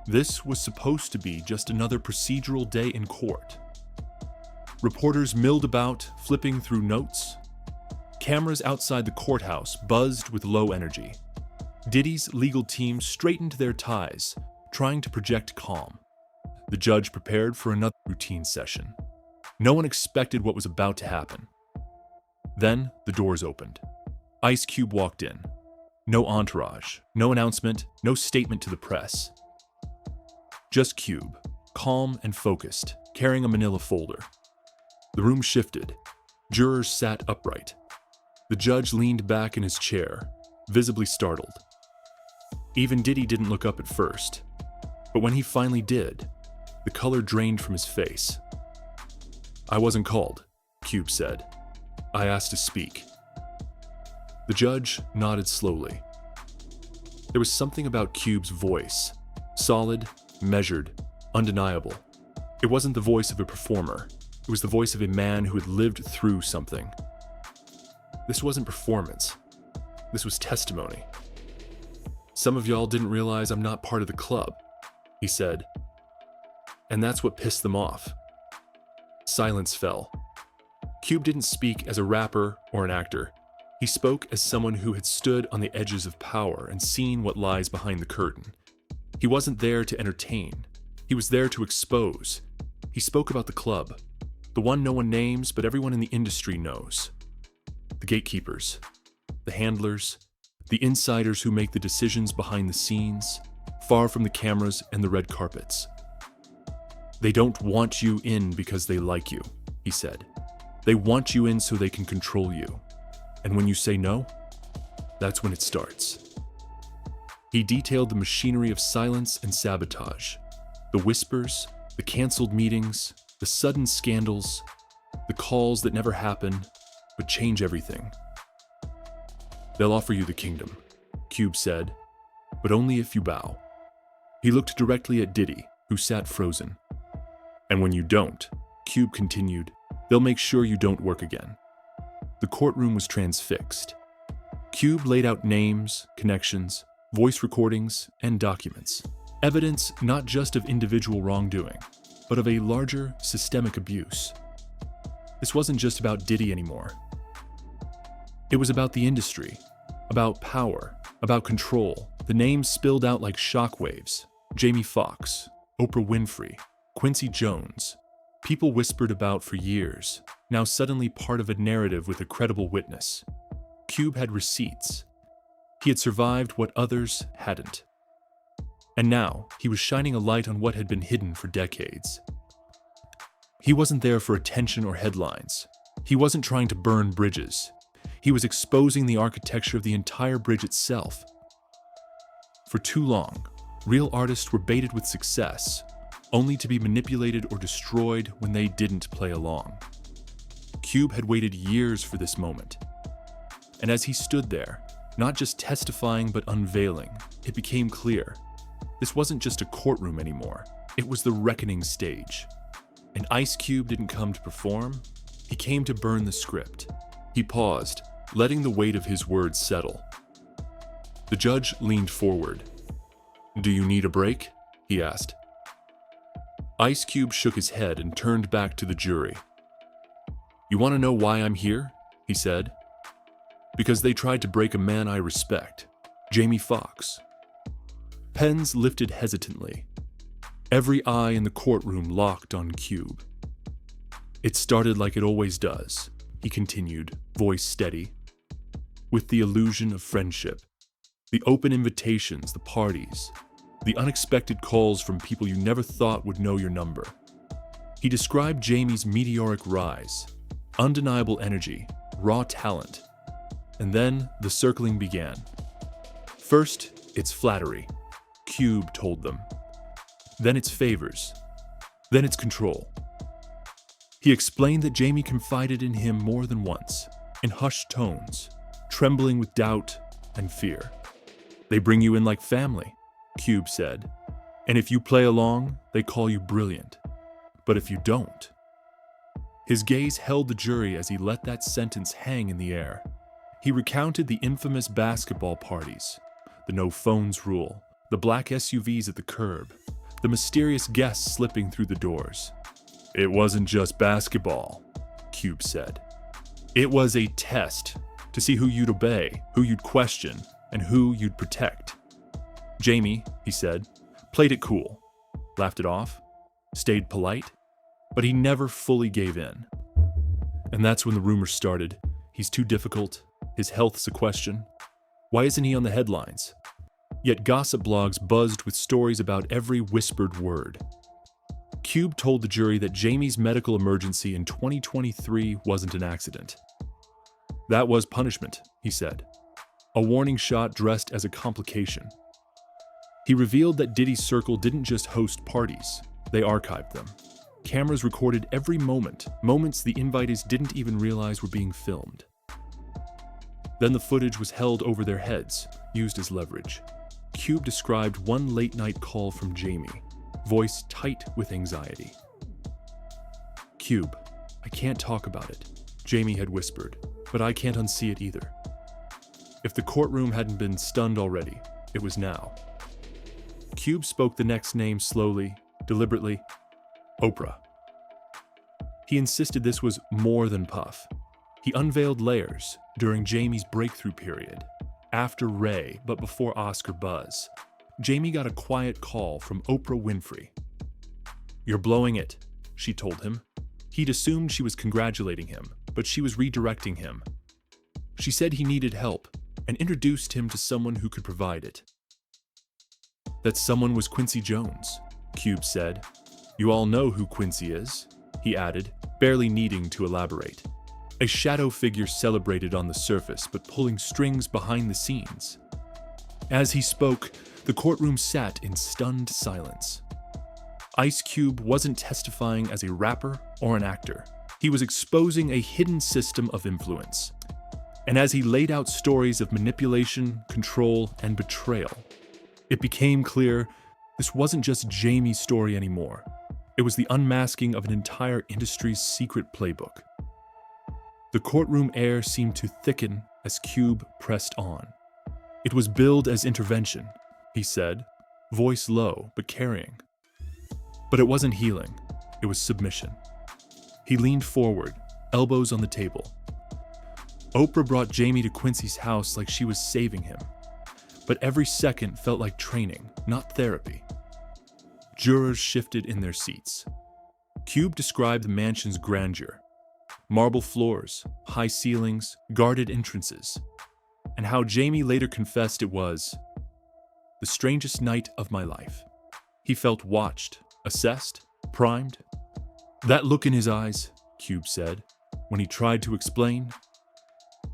This was supposed to be just another procedural day in court. Reporters milled about, flipping through notes. Cameras outside the courthouse buzzed with low energy. Diddy's legal team straightened their ties, trying to project calm. The judge prepared for another routine session. No one expected what was about to happen. Then the doors opened. Ice Cube walked in. No entourage, no announcement, no statement to the press. Just Cube, calm and focused, carrying a manila folder. The room shifted. Jurors sat upright. The judge leaned back in his chair, visibly startled. Even Diddy didn't look up at first, but when he finally did, the color drained from his face. "I wasn't called," Cube said. "I asked to speak." The judge nodded slowly. There was something about Cube's voice, solid, measured, undeniable. It wasn't the voice of a performer. It was the voice of a man who had lived through something. This wasn't performance. This was testimony. "Some of y'all didn't realize I'm not part of the club," he said. And that's what pissed them off. Silence fell. Cube didn't speak as a rapper or an actor. He spoke as someone who had stood on the edges of power and seen what lies behind the curtain. He wasn't there to entertain. He was there to expose. He spoke about the club, the one no one names but everyone in the industry knows. The gatekeepers, the handlers, the insiders who make the decisions behind the scenes, far from the cameras and the red carpets. "They don't want you in because they like you," he said. "They want you in so they can control you. And when you say no, that's when it starts." He detailed the machinery of silence and sabotage, the whispers, the canceled meetings, the sudden scandals, the calls that never happen but change everything. "They'll offer you the kingdom," Cube said, "but only if you bow." He looked directly at Diddy, who sat frozen. "And when you don't," Cube continued, "they'll make sure you don't work again." The courtroom was transfixed. Cube laid out names, connections, voice recordings, and documents. Evidence not just of individual wrongdoing, but of a larger systemic abuse. This wasn't just about Diddy anymore. It was about the industry, about power, about control. The names spilled out like shockwaves. Jamie Foxx, Oprah Winfrey, Quincy Jones. People whispered about for years, now suddenly part of a narrative with a credible witness. Cube had receipts. He had survived what others hadn't. And now, he was shining a light on what had been hidden for decades. He wasn't there for attention or headlines. He wasn't trying to burn bridges. He was exposing the architecture of the entire bridge itself. For too long, real artists were baited with success, only to be manipulated or destroyed when they didn't play along. Cube had waited years for this moment. And as he stood there, not just testifying but unveiling, it became clear. This wasn't just a courtroom anymore. It was the reckoning stage. And Ice Cube didn't come to perform. He came to burn the script. He paused, letting the weight of his words settle. The judge leaned forward. "Do you need a break?" he asked. Ice Cube shook his head and turned back to the jury. "You want to know why I'm here?" he said. "Because they tried to break a man I respect, Jamie Foxx." Pens lifted hesitantly. Every eye in the courtroom locked on Cube. "It started like it always does," he continued, voice steady. "With the illusion of friendship, the open invitations, the parties, the unexpected calls from people you never thought would know your number." He described Jamie's meteoric rise, undeniable energy, raw talent. And then the circling began. "First, it's flattery," Cube told them. "Then it's favors. Then it's control." He explained that Jamie confided in him more than once, in hushed tones, trembling with doubt and fear. "They bring you in like family," Cube said. "And if you play along, they call you brilliant. But if you don't..." His gaze held the jury as he let that sentence hang in the air. He recounted the infamous basketball parties, the no phones rule, the black SUVs at the curb, the mysterious guests slipping through the doors. "It wasn't just basketball," Cube said. "It was a test to see who you'd obey, who you'd question, and who you'd protect." Jamie, he said, played it cool, laughed it off, stayed polite, but he never fully gave in. And that's when the rumors started. He's too difficult, his health's a question. Why isn't he on the headlines? Yet gossip blogs buzzed with stories about every whispered word. Cube told the jury that Jamie's medical emergency in 2023 wasn't an accident. That was punishment, he said. A warning shot dressed as a complication. He revealed that Diddy's circle didn't just host parties, they archived them. Cameras recorded every moment, moments the invitees didn't even realize were being filmed. Then the footage was held over their heads, used as leverage. Cube described one late-night call from Jamie, voice tight with anxiety. "Cube, I can't talk about it," Jamie had whispered, "but I can't unsee it either." If the courtroom hadn't been stunned already, it was now. Cube spoke the next name slowly, deliberately. Oprah. He insisted this was more than Puff. He unveiled layers during Jamie's breakthrough period, after Ray but before Oscar buzz. Jamie got a quiet call from Oprah Winfrey. "You're blowing it," she told him. He'd assumed she was congratulating him, but she was redirecting him. She said he needed help and introduced him to someone who could provide it. That someone was Quincy Jones, Cube said. "You all know who Quincy is," he added, barely needing to elaborate. A shadow figure celebrated on the surface, but pulling strings behind the scenes. As he spoke, the courtroom sat in stunned silence. Ice Cube wasn't testifying as a rapper or an actor. He was exposing a hidden system of influence. And as he laid out stories of manipulation, control, and betrayal, it became clear this wasn't just Jamie's story anymore. It was the unmasking of an entire industry's secret playbook. The courtroom air seemed to thicken as Cube pressed on. "It was billed as intervention," he said, voice low but carrying. But it wasn't healing, it was submission. He leaned forward, elbows on the table. Oprah brought Jamie to Quincy's house like she was saving him. But every second felt like training, not therapy. Jurors shifted in their seats. Cube described the mansion's grandeur. Marble floors, high ceilings, guarded entrances. And how Jamie later confessed it was the strangest night of my life. He felt watched, assessed, primed. That look in his eyes, Cube said, when he tried to explain,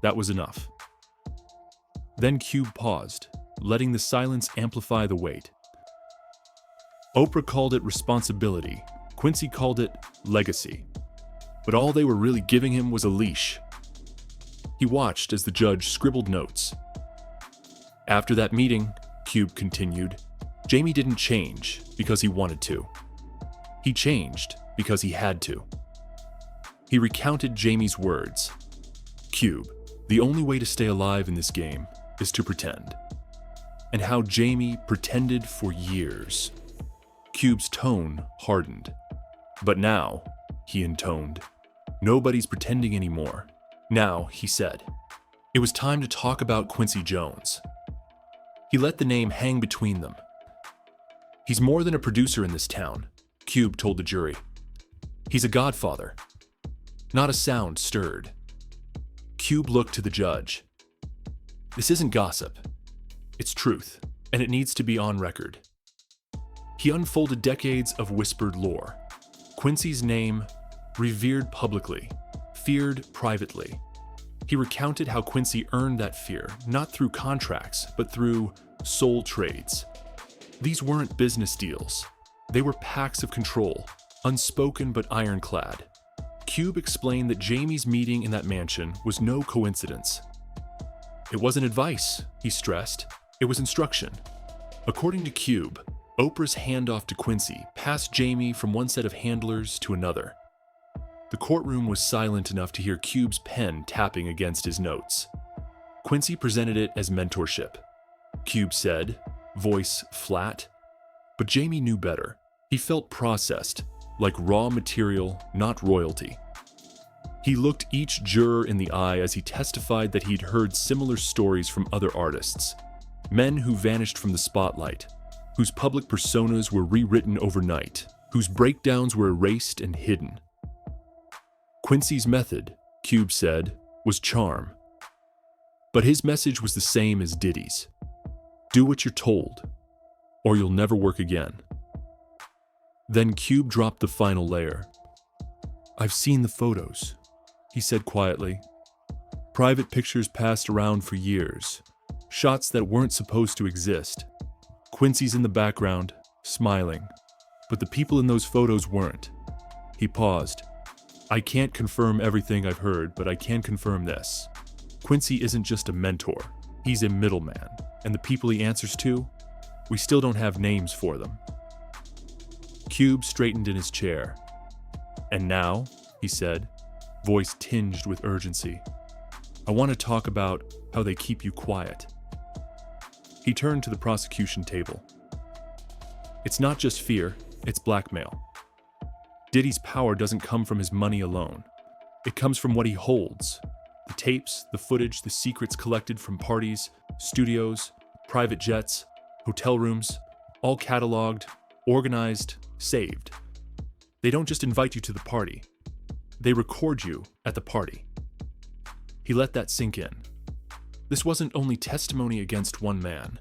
that was enough. Then Cube paused, letting the silence amplify the weight. Oprah called it responsibility. Quincy called it legacy. But all they were really giving him was a leash. He watched as the judge scribbled notes. After that meeting, Cube continued, Jamie didn't change because he wanted to. He changed because he had to. He recounted Jamie's words. Cube, the only way to stay alive in this game is to pretend. And how Jamie pretended for years. Cube's tone hardened. But now, he intoned, nobody's pretending anymore. Now, he said, it was time to talk about Quincy Jones. He let the name hang between them. He's more than a producer in this town, Cube told the jury. He's a godfather. Not a sound stirred. Cube looked to the judge. This isn't gossip. It's truth, and it needs to be on record. He unfolded decades of whispered lore. Quincy's name, revered publicly, feared privately. He recounted how Quincy earned that fear, not through contracts, but through soul trades. These weren't business deals. They were pacts of control, unspoken but ironclad. Cube explained that Jamie's meeting in that mansion was no coincidence. It wasn't advice, he stressed. It was instruction. According to Cube, Oprah's handoff to Quincy passed Jamie from one set of handlers to another. The courtroom was silent enough to hear Cube's pen tapping against his notes. Quincy presented it as mentorship. Cube said, voice flat, But Jamie knew better. He felt processed, like raw material, not royalty. He looked each juror in the eye as he testified that he'd heard similar stories from other artists. Men who vanished from the spotlight, whose public personas were rewritten overnight, whose breakdowns were erased and hidden. Quincy's method, Cube said, was charm. But his message was the same as Diddy's. Do what you're told, or you'll never work again. Then Cube dropped the final layer. I've seen the photos, he said quietly. Private pictures passed around for years, shots that weren't supposed to exist. Quincy's in the background, smiling, but the people in those photos weren't. He paused. I can't confirm everything I've heard, but I can confirm this. Quincy isn't just a mentor, he's a middleman, and the people he answers to, we still don't have names for them. Cube straightened in his chair. And now, he said, voice tinged with urgency, I want to talk about how they keep you quiet. He turned to the prosecution table. It's not just fear, it's blackmail. Diddy's power doesn't come from his money alone. It comes from what he holds. The tapes, the footage, the secrets collected from parties, studios, private jets, hotel rooms, all cataloged, organized, saved. They don't just invite you to the party. They record you at the party. He let that sink in. This wasn't only testimony against one man.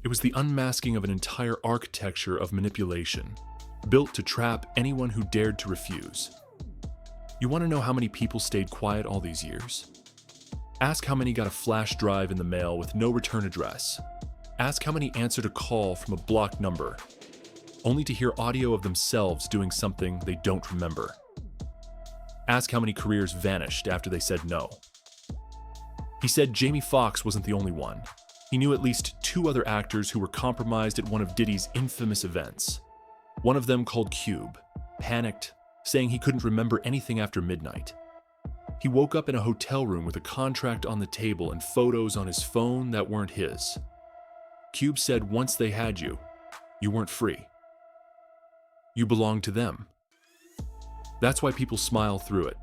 It was the unmasking of an entire architecture of manipulation, built to trap anyone who dared to refuse. You want to know how many people stayed quiet all these years? Ask how many got a flash drive in the mail with no return address. Ask how many answered a call from a blocked number, only to hear audio of themselves doing something they don't remember. Ask how many careers vanished after they said no. He said Jamie Foxx wasn't the only one. He knew at least 2 other actors who were compromised at one of Diddy's infamous events. One of them called Cube, panicked, saying he couldn't remember anything after midnight. He woke up in a hotel room with a contract on the table and photos on his phone that weren't his. Cube said once they had you, you weren't free. You belonged to them. That's why people smile through it.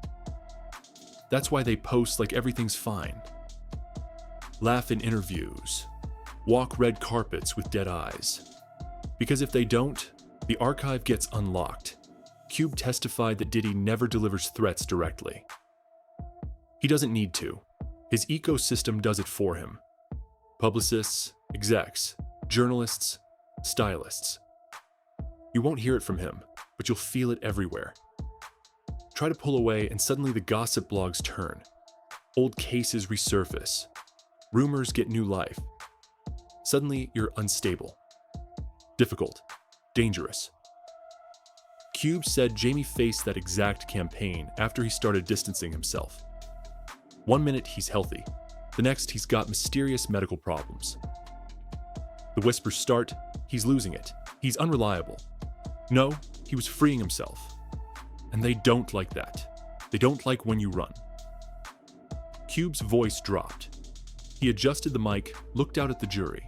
That's why they post like everything's fine. Laugh in interviews. Walk red carpets with dead eyes. Because if they don't, the archive gets unlocked. Cube testified that Diddy never delivers threats directly. He doesn't need to. His ecosystem does it for him. Publicists, execs, journalists, stylists. You won't hear it from him, but you'll feel it everywhere. Try to pull away and suddenly the gossip blogs turn. Old cases resurface. Rumors get new life. Suddenly you're unstable. Difficult. Dangerous. Cube said Jamie faced that exact campaign after he started distancing himself. One minute he's healthy. The next he's got mysterious medical problems. The whispers start, he's losing it. He's unreliable. No, he was freeing himself. And they don't like that. They don't like when you run. Cube's voice dropped. He adjusted the mic, looked out at the jury.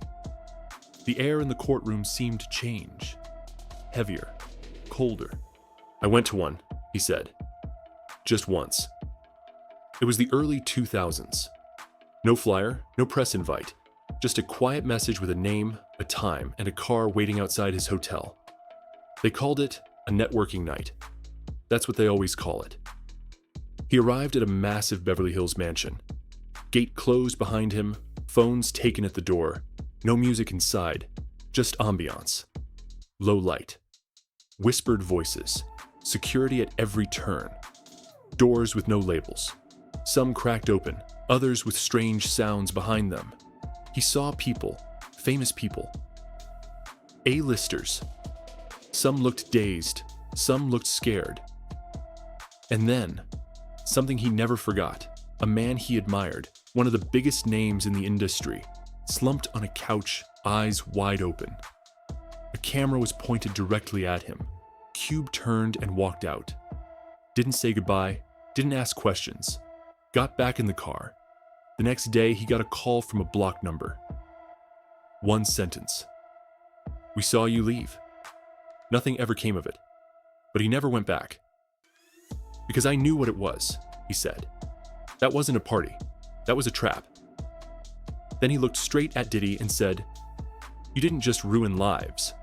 The air in the courtroom seemed to change. Heavier, colder. I went to one, he said. Just once. It was the early 2000s. No flyer, no press invite. Just a quiet message with a name, a time, and a car waiting outside his hotel. They called it a networking night. That's what they always call it. He arrived at a massive Beverly Hills mansion. Gate closed behind him, phones taken at the door. No music inside, just ambiance. Low light. Whispered voices. Security at every turn. Doors with no labels. Some cracked open, others with strange sounds behind them. He saw people, famous people. A-listers. Some looked dazed, some looked scared. And then, something he never forgot, a man he admired, one of the biggest names in the industry, slumped on a couch, eyes wide open. A camera was pointed directly at him. Cube turned and walked out. Didn't say goodbye, didn't ask questions. Got back in the car. The next day, he got a call from a blocked number. One sentence. We saw you leave. Nothing ever came of it. But he never went back. Because I knew what it was, he said. That wasn't a party. That was a trap. Then he looked straight at Diddy and said, "You didn't just ruin lives.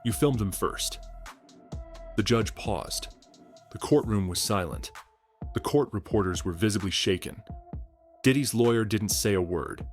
You filmed them first." The judge paused. The courtroom was silent. The court reporters were visibly shaken. Diddy's lawyer didn't say a word.